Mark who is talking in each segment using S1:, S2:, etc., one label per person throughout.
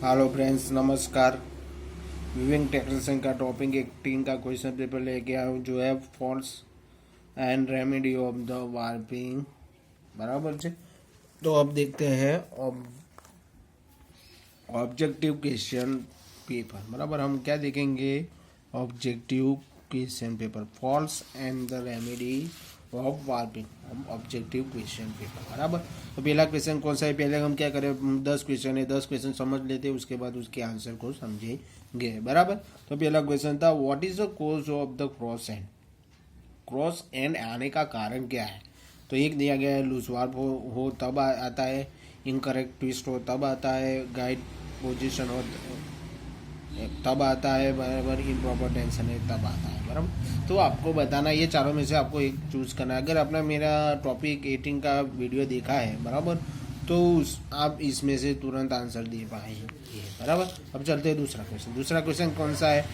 S1: Hello friends, नमस्कार। Viewing टेक्रेशन का topic 18 का क्वेश्चन पेपर लेके आया हूँ, जो है faults and remedy of the warping. बराबर है। तो अब देखते हैं ऑब्जेक्टिव क्वेश्चन पेपर। बराबर, हम क्या देखेंगे? Objective question paper, faults and the remedy of warping, objective question paper. बराबर। तो पहला क्वेश्चन कौन सा है? पहले हम क्या करें, 10 क्वेश्चन है, 10 क्वेश्चन समझ लेते हैं, उसके बाद उसके आंसर को समझेंगे। बराबर। तो पहला क्वेश्चन था, what is the cause of the cross and? Cross and आने का कारण क्या है? तो एक दिया गया है, लूज वार्प हो तब आता है, इनकरेक्ट ट्विस्ट हो तब आता है, गाइड पोजिशन हो तब आता है, बराबर, इम्प्रॉपर टेंशन है तब आता है। बराबर। तो आपको बताना, ये चारों में से आपको एक चूज करना है। अगर आपने मेरा टॉपिक 18 का वीडियो देखा है, बराबर, तो आप इसमें से तुरंत आंसर दे पाएंगे। बराबर। अब चलते हैं दूसरा क्वेश्चन। दूसरा क्वेश्चन कौन सा है?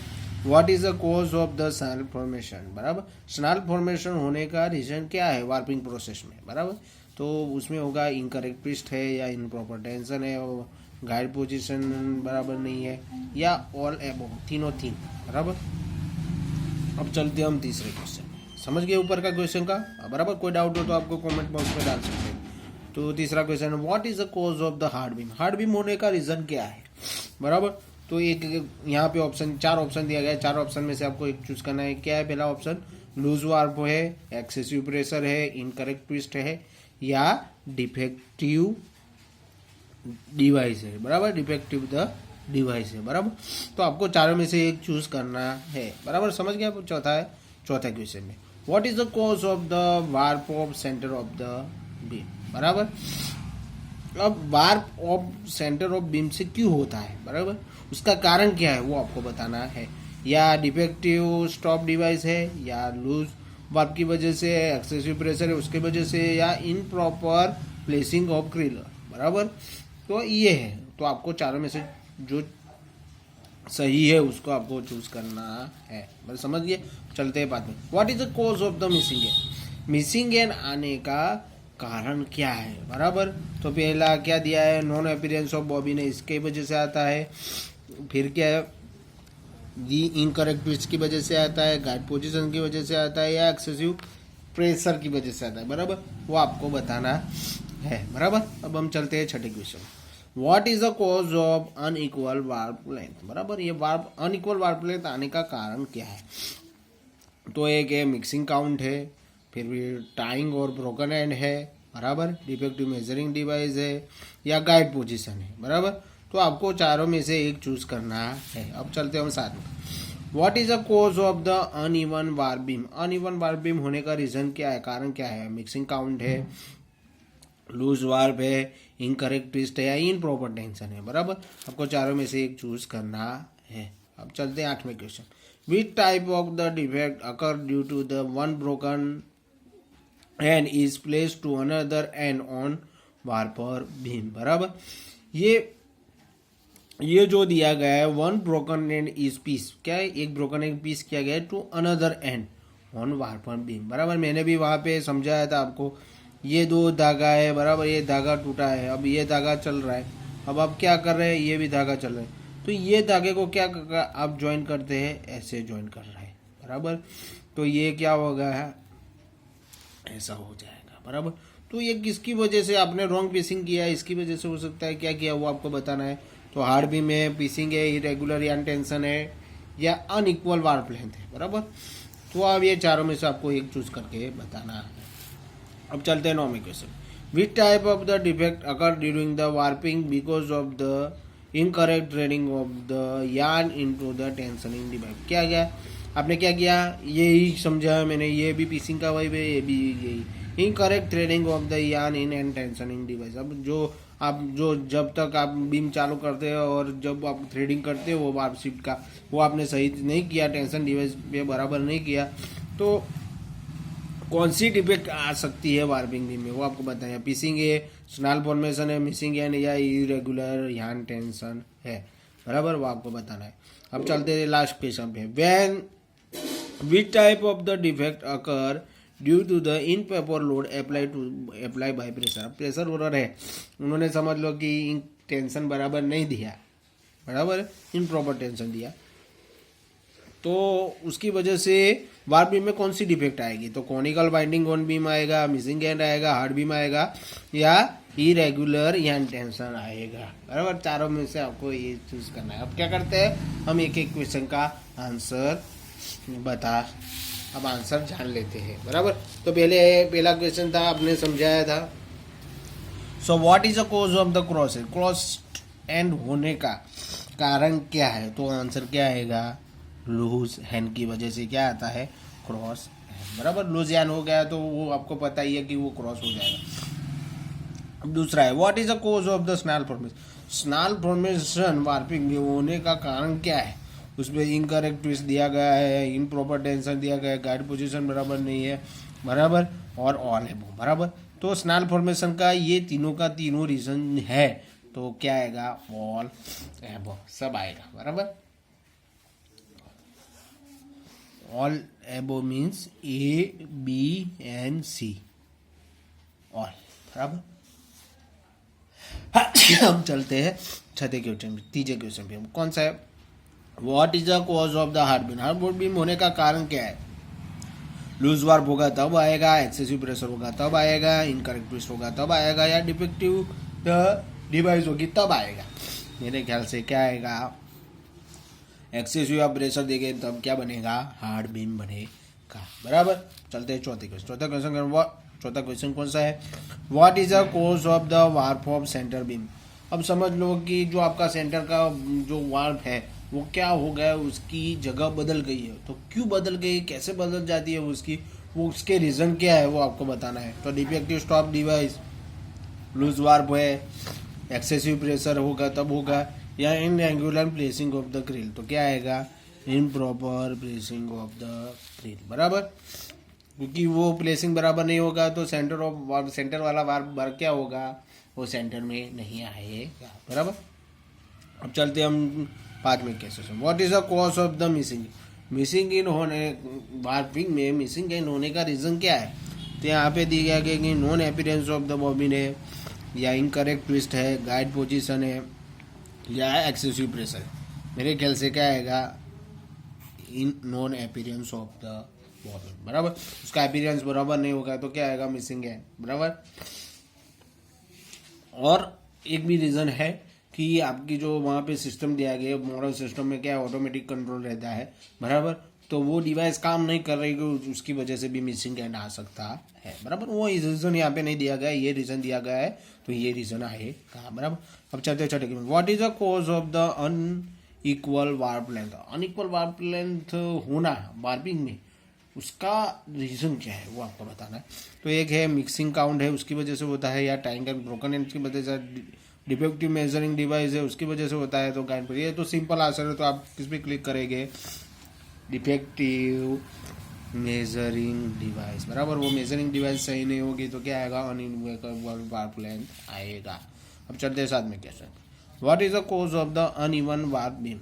S1: What is the cause of the snail formation? बराबर। स्नैल फॉर्मेशन होने का रीजन क्या है वार्पिंग प्रोसेस में? बराबर। तो उसमें होगा इनकरेक्ट ट्विस्ट है, या इम्प्रॉपर टेंशन है, और गाइड पोजीशन बराबर नहीं है, या ऑल एबोव, तीनों तीन। बराबर। अब चलते हैं हम तीसरे क्वेश्चन। समझ गए ऊपर का क्वेश्चन का? बराबर। कोई डाउट हो तो आपको कमेंट बॉक्स में डाल सकते हैं। तो तीसरा question, what is the cause of the hard beam? Hard beam होने का रीजन क्या है? बराबर। तो एक यहाँ पे ऑप्शन, 4 ऑप्शन दिया गया है, 4 ऑप्शन में से आपको एक चूज करना है। क्या है पहला ऑप्शन? लूज वार्प है, एक्सेसिव प्रेशर है, इनकरेक्ट ट्विस्ट है, या डिफेक्टिव डिवाइस है। बराबर। डिफेक्टिव द डिवाइस है। बराबर। तो आपको चारों में से एक चूज करना है। बराबर। समझ गया? चौथा क्वेश्चन में, what is the cause of the warp of centre of the beam? बराबर। अब warp of centre of beam से क्यों होता है? बराबर। उसका कारण क्या है वो आपको बताना है। या डिफेक्टिव स्टॉप डिवाइस है, या लूज वार्प की वजह से, एक्सेसिव प्रेशर है उसके वजह से, या इनप्रॉपर प्लेसिंग ऑफ क्रिलर। बराबर। तो ये है। तो आपको चारों में से जो सही है उसको आपको चूज करना है। बस समझ गए? चलते हैं बाद में। What is the cause of the missing and? Missing and आने का कारण क्या है? बराबर। तो पहला क्या दिया है? नॉन अपीयरेंस ऑफ बॉबिन है, इसके वजह से आता है। फिर क्या है? दी इनकरेक्ट ट्विस्ट की वजह से आता है, गाइड पोजीशन की वजह से आता है, या एक्सेसिव प्रेशर की वजह से आता है। बराबर। वो आपको बताना है। बराबर। अब हम चलते हैं छठे question. What is the cause of unequal warp length? बराबर। ये वार्प, अनइक्वल वार्प लेंथ आने का कारण क्या है? तो एक है मिक्सिंग काउंट है, फिर भी टाइंग और ब्रोकन एंड है, बराबर, डिफेक्टिव मेजरिंग डिवाइस है, या गाइड पोजीशन है। बराबर। तो आपको चारों में से एक चूज करना है। अब चलते हैं हम साथ में। What is the cause of the uneven warp beam? Uneven warp beam होने का रीजन क्या है, कारण क्या है? मिक्सिंग काउंट है, लूज वार्प है, इनकरेक्ट ट्विस्ट है, या इनप्रॉपर टेंशन है। बराबर। आपको चारों में से एक चूज करना है। अब चलते हैं 8वें question. Which type of the defect occur due to the one broken end is place to another end on warper beam? बराबर। ये जो दिया गया है, one broken end is piece, क्या है? एक ब्रोकन एंड पीस किया गया है to another end on warper beam. बराबर। मैंने भी वहां पे समझाया था आपको। ये 2 धागा है, बराबर, ये धागा टूटा है, अब ये धागा चल रहा है, अब आप क्या कर रहे हैं? ये भी धागा चल रहा है, तो ये धागे को क्या आप ज्वाइन करते हैं? ऐसे ज्वाइन कर रहे हैं। बराबर। तो ये क्या होगा? ऐसा हो जाएगा। बराबर। तो ये किसकी वजह से आपने रॉन्ग पीसिंग किया है? इसकी वजह से हो सकता है। क्या किया वो आपको बताना है। तो हार्ड बीम है, पीसिंग है, इरेगुलर या टेंशन है, या अनइक्वल वार्प लेंथ है। बराबर। तो अब ये चारों में से आपको एक चूज करके बताना है। अब चलते हैं 9वें question. Which type of the defect occur during the warping because of the incorrect threading of the yarn into the tensioning device? क्या गया? आपने क्या किया? यही समझा मैंने, ये भी पीसिंग का वही है, ये भी यही, incorrect threading of the yarn in and tensioning device. अब जो जब तक आप बीम चालू करते हो और जब आप थ्रेडिंग करते हो वो वार्प शिफ्ट का, वो आपने सही नहीं किया, टेंशन डिवाइस पे बराबर नहीं किया, तो कौन सी डिफेक्ट आ सकती है वार्पिंग बीम में वो आपको बताया। पीसिंग है, स्नैल फॉर्मेशन है, मिसिंग एंड, या इरेगुलर यार्न टेंशन है। बराबर। वो आपको बताना है। अब चलते हैं लास्ट क्वेश्चन पे। When which type of the defect occur due to the in paper load apply by pressure? Pressure error है, उन्होंने समझ लो कि टेंशन बराबर नहीं दिया, बराबर, इम्प्रॉपर टेंशन दिया, तो उसकी वजह से वार्प बीम में कौन सी डिफेक्ट आएगी, तो कॉनिकल बाइंडिंग ऑन बीम आएगा, मिसिंग एंड आएगा, हार्ड बीम आएगा, या इरेगुलर यान टेंशन आएगा, बराबर। चारों में से आपको ये चूज करना है। अब क्या करते हैं, हम एक एक क्वेश्चन का आंसर अब आंसर जान लेते हैं, बराबर। तो पहला क्वेश्चन था, आपने समझाया था, so what is the cause of the cross and होने का कारण क्या है, तो आंसर क्या आएगा, लूज हैंड की वजह से क्या आता है, क्रॉस हैंड, बराबर। लूज हैंड हो गया तो वो आपको पता ही है कि वो क्रॉस हो जाएगा। अब दूसरा है, what is the cause of the snail formation, snail formation warping होने का कारण क्या है, उसमें इनकरेक्ट ट्विस्ट दिया गया है, इम्प्रॉपर टेंशन दिया गया है, गाइड पोजीशन बराबर नहीं है, बराबर, और ऑल है वो, बराबर। तो स्नैल फॉर्मेशन का ये तीनों का तीनों रीजन है, तो क्या आएगा, ऑल एबो सब आएगा, बराबर। ऑल एबो means A, B and C, all, बराबर। हम चलते हैं छठे क्वेश्चन में, तीसरे क्वेश्चन पे, कौन सा है, what is the cause of the hard beam होने का कारण क्या है, लूज वार्प होगा तब आएगा, एक्सेसिव प्रेशर होगा तब आएगा, इनकरेक्ट ट्विस्ट होगा तब आएगा, या डिफेक्टिव डिवाइस होगी तब आएगा। मेरे ख्याल से क्या आएगा, एक्सेसिव प्रेशर देंगे तब क्या बनेगा, हार्ड बीम बनेगा, बराबर। चलते हैं चौथे क्वेश्चन। चौथा क्वेश्चन कौन सा है, what is the cause of the warp of centre beam. अब समझ लो कि जो आपका सेंटर का जो वार्प है वो क्या हो गया, उसकी जगह बदल गई है, तो क्यों बदल गई, कैसे बदल जाती है वो उसके रीजन क्या है वो आपको बताना है। तो defective stop device, loose warp है, एक्सेसिव प्रेशर होगा तब होगा, या irregular placing of the creel, तो क्या आएगा, improper placing of the creel, बराबर। क्योंकि वो प्लेसिंग बराबर नहीं होगा तो सेंटर वाला वार्प क्या होगा, वो सेंटर में नहीं आएगा, बराबर। अब चलते हम पांचवें केसेस में, what is the cause of the missing in होने, वार्पिंग में मिसिंग इन होने का रीजन क्या है, तो यहाँ पे दी गया कि non appearance of the bobbin है, या इनकरेक्ट ट्विस्ट है, गाइड पोजीशन है, या एक्सेसिव प्रेशर। मेरे ख्याल से क्या आएगा, in non appearance of the bobbin, बराबर। उसका अपीयरेंस बराबर नहीं होगा तो क्या आएगा, मिसिंग है, बराबर। और एक भी रीजन है कि आपकी जो वहाँ पे सिस्टम दिया गया, मॉडल सिस्टम में क्या ऑटोमेटिक कंट्रोल रहता है, बराबर, तो वो डिवाइस काम नहीं कर रही है, उसकी वजह से भी मिसिंग एंड आ सकता है, बराबर। वो रीजन यहाँ पे नहीं दिया गया, ये रीजन दिया गया है, तो ये रीजन आएगा, बराबर। अब चलते छठे में, what is the cause of the unequal warp length. Unequal warp length होना वार्पिंग में, उसका रीजन क्या है वो आपको बताना है। तो एक है मिक्सिंग काउंट है, उसकी वजह से होता है, या टाइम एंड ब्रोकन एंड की वजह से, डिफेक्टिव मेजरिंग डिवाइस है उसकी वजह से होता है, तो गाइड पर ये तो सिंपल आंसर है, तो आप किस पे क्लिक करेंगे, डिफेक्टिव मेजरिंग डिवाइस, बराबर। वो मेजरिंग डिवाइस सही नहीं होगी तो क्या आएगा, अनइक्वल वार्प लेंथ आएगा। अब चलते हैं साथ में question, what is the cause of the uneven warp beam.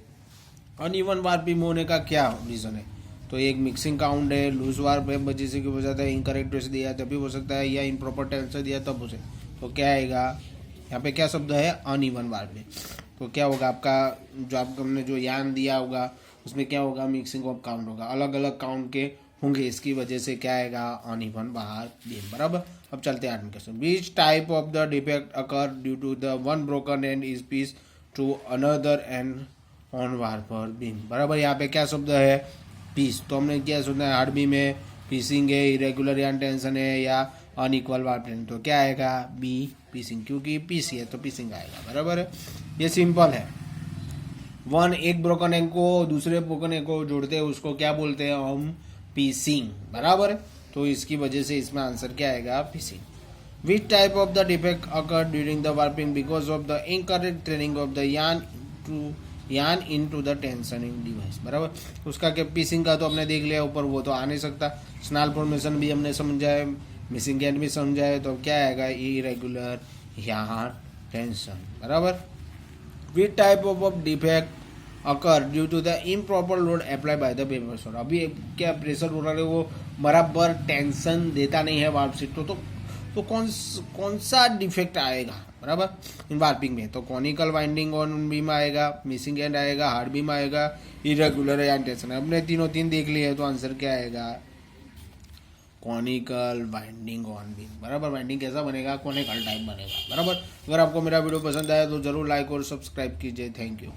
S1: Uneven warp beam होने का क्या रीजन है, तो एक मिक्सिंग काउंट है, लूज वार्प है वजह से हो जाता है, इनकरेक्ट ट्विस्ट दिया तभी हो सकता है, या इम्प्रॉपर टेंशन दिया तब हो सकता है, तो क्या आएगा, यहाँ पे क्या शब्द है, अनइवन वार्प बीम। तो क्या होगा, आपका जो आपको हमने जो यान दिया होगा उसमें क्या होगा, मिक्सिंग ऑफ काउंट होगा, अलग अलग काउंट के होंगे, इसकी वजह से क्या आएगा, अनइवन वार्प बीम, बराबर। अब चलते हैं आठवें question, which type of the defect occur due to the one broken end is piece to another end on warp beam, बराबर। यहाँ पे क्या शब्द है, पीस, तो हमने क्या सुना है, हार्ड बीम है, पीसिंग है, इरेगुलर यान टेंशन है, या अनइक्वल वार्प लेंथ, तो क्या आएगा, बी पीसिंग, क्योंकि पीसी है तो पीसिंग आएगा, बराबर है। ये सिंपल है। एक ब्रोकन एंड को दूसरे ब्रोकन एंड को जोड़ते हैं उसको क्या बोलते हैं हम, पीसिंग, बराबर है। तो इसकी वजह से इसमें आंसर क्या आएगा, piecing. Which type of the defect occur during the warping because of the incorrect training of the yarn into the tensioning device, बराबर। उसका क्या, पीसिंग का तो हमने देख लिया ऊपर, वो तो आ नहीं सकता। स्नैल फॉर्मेशन भी हमने समझा है, मिसिंग एंड भी समझा है, तो क्या आएगा, इरेगुलर यान टेंशन, बराबर। Which type of defect occur due to the improper load apply by the pressure. अभी क्या प्रेशर हो रहा है वो बराबर टेंशन देता नहीं है वार्प सीट तो कौन सा डिफेक्ट आएगा, बराबर। इन वार्पिंग में तो कॉनिकल वाइंडिंग ऑन बीम आएगा, मिसिंग एंड आएगा, हार्ड बीम आएगा, इरेगुलर या टेंशन। हमने तीनों तीन देख लिए तो आंसर क्या आएगा, कॉनिकल वाइंडिंग ऑन बीम, बराबर। वाइंडिंग कैसा बनेगा, कॉनिकल टाइप बनेगा, बराबर। अगर आपको मेरा वीडियो पसंद आया तो जरूर लाइक और सब्सक्राइब कीजिए। Thank you.